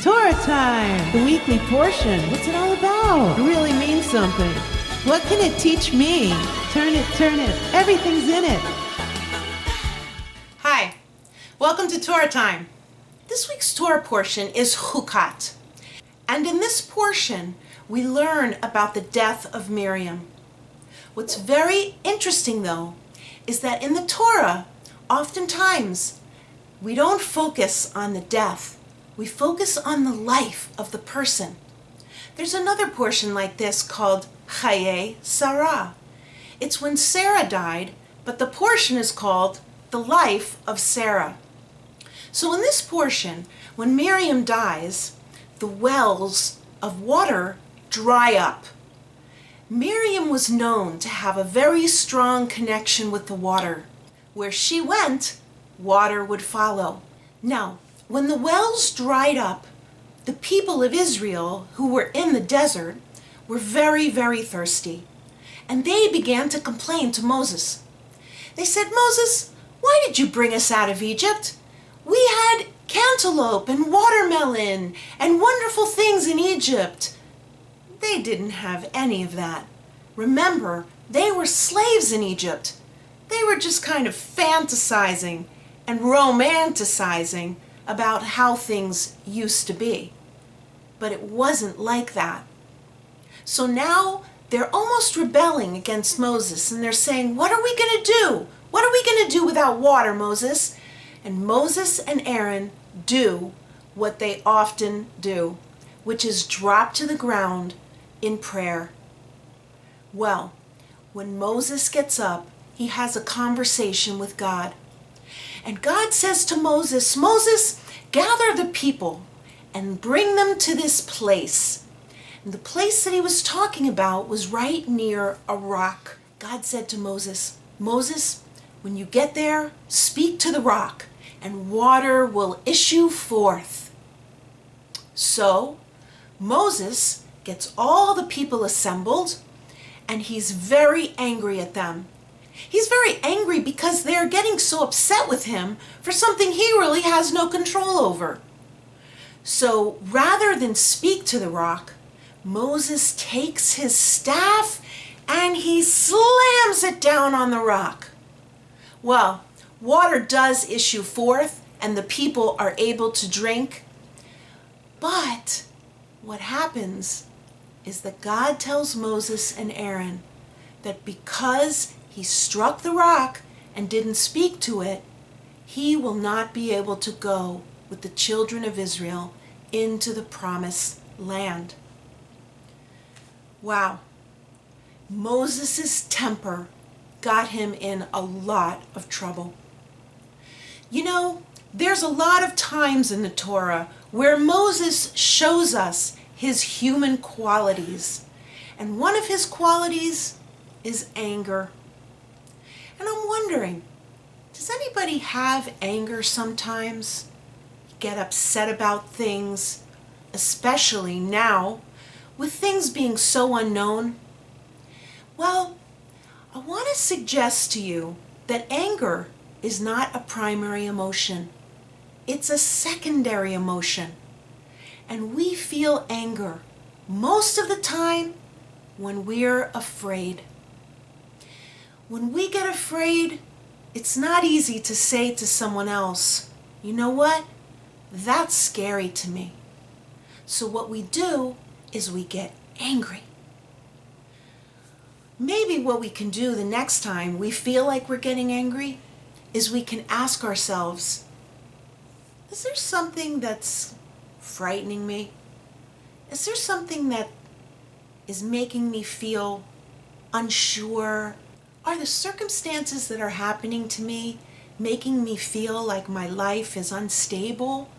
Torah time! The weekly portion. What's it all about? It really means something. What can it teach me? Turn it. Everything's in it. Hi, welcome to Torah time. This week's Torah portion is Chukat. And in this portion, we learn about the death of Miriam. What's very interesting, though, is that in the Torah, oftentimes, we don't focus on the death. We focus on the life of the person. There's another portion like this called Chaye Sarah. It's when Sarah died, but the portion is called the life of Sarah. So in this portion, when Miriam dies, the wells of water dry up. Miriam was known to have a very strong connection with the water. Where she went, water would follow. Now, when the wells dried up, the people of Israel who were in the desert were very, very thirsty. And they began to complain to Moses. They said, "Moses, why did you bring us out of Egypt? We had cantaloupe and watermelon and wonderful things in Egypt." They didn't have any of that. Remember, they were slaves in Egypt. They were just kind of fantasizing and romanticizing about how things used to be. But it wasn't like that. So now they're almost rebelling against Moses, and they're saying, "What are we going to do? What are we going to do without water, Moses?" And Moses and Aaron do what they often do, which is drop to the ground in prayer. Well, when Moses gets up, he has a conversation with God. And God says to Moses, "Moses, gather the people and bring them to this place." And the place that he was talking about was right near a rock. God said to Moses, "Moses, when you get there, speak to the rock, and water will issue forth." So Moses gets all the people assembled, and he's very angry at them. He's very angry because they're getting so upset with him for something he really has no control over. So rather than speak to the rock, Moses takes his staff and he slams it down on the rock. Well, water does issue forth and the people are able to drink. But what happens is that God tells Moses and Aaron that because he struck the rock and didn't speak to it, he will not be able to go with the children of Israel into the promised land. Wow. Moses' temper got him in a lot of trouble. You know, there's a lot of times in the Torah where Moses shows us his human qualities. And one of his qualities is anger. And I'm wondering, does anybody have anger sometimes? Get upset about things, especially now, with things being so unknown? Well, I want to suggest to you that anger is not a primary emotion. It's a secondary emotion. And we feel anger most of the time when we're afraid. When we get afraid, it's not easy to say to someone else, "You know what? That's scary to me." So what we do is we get angry. Maybe what we can do the next time we feel like we're getting angry is we can ask ourselves, is there something that's frightening me? Is there something that is making me feel unsure? Are the circumstances that are happening to me making me feel like my life is unstable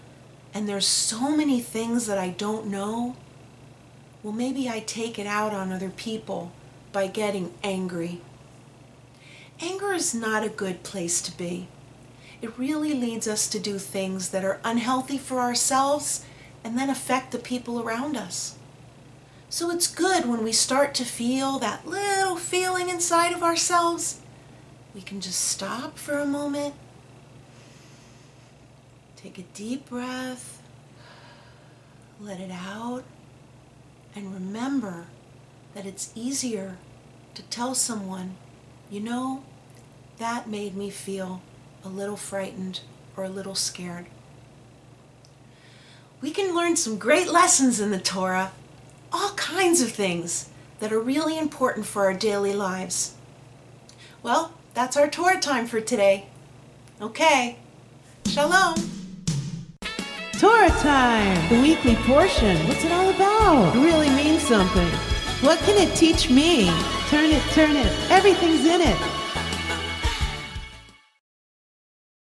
and there's so many things that I don't know? Well, maybe I take it out on other people by getting angry. Anger is not a good place to be. It really leads us to do things that are unhealthy for ourselves and then affect the people around us. So it's good when we start to feel that little feeling inside of ourselves, we can just stop for a moment, take a deep breath, let it out, and remember that it's easier to tell someone, you know, that made me feel a little frightened or a little scared. We can learn some great lessons in the Torah, all kinds of things that are really important for our daily lives. Well, that's our Torah time for today. Okay, Shalom. Torah time! The weekly portion. What's it all about? It really means something. What can it teach me? Turn it, everything's in it.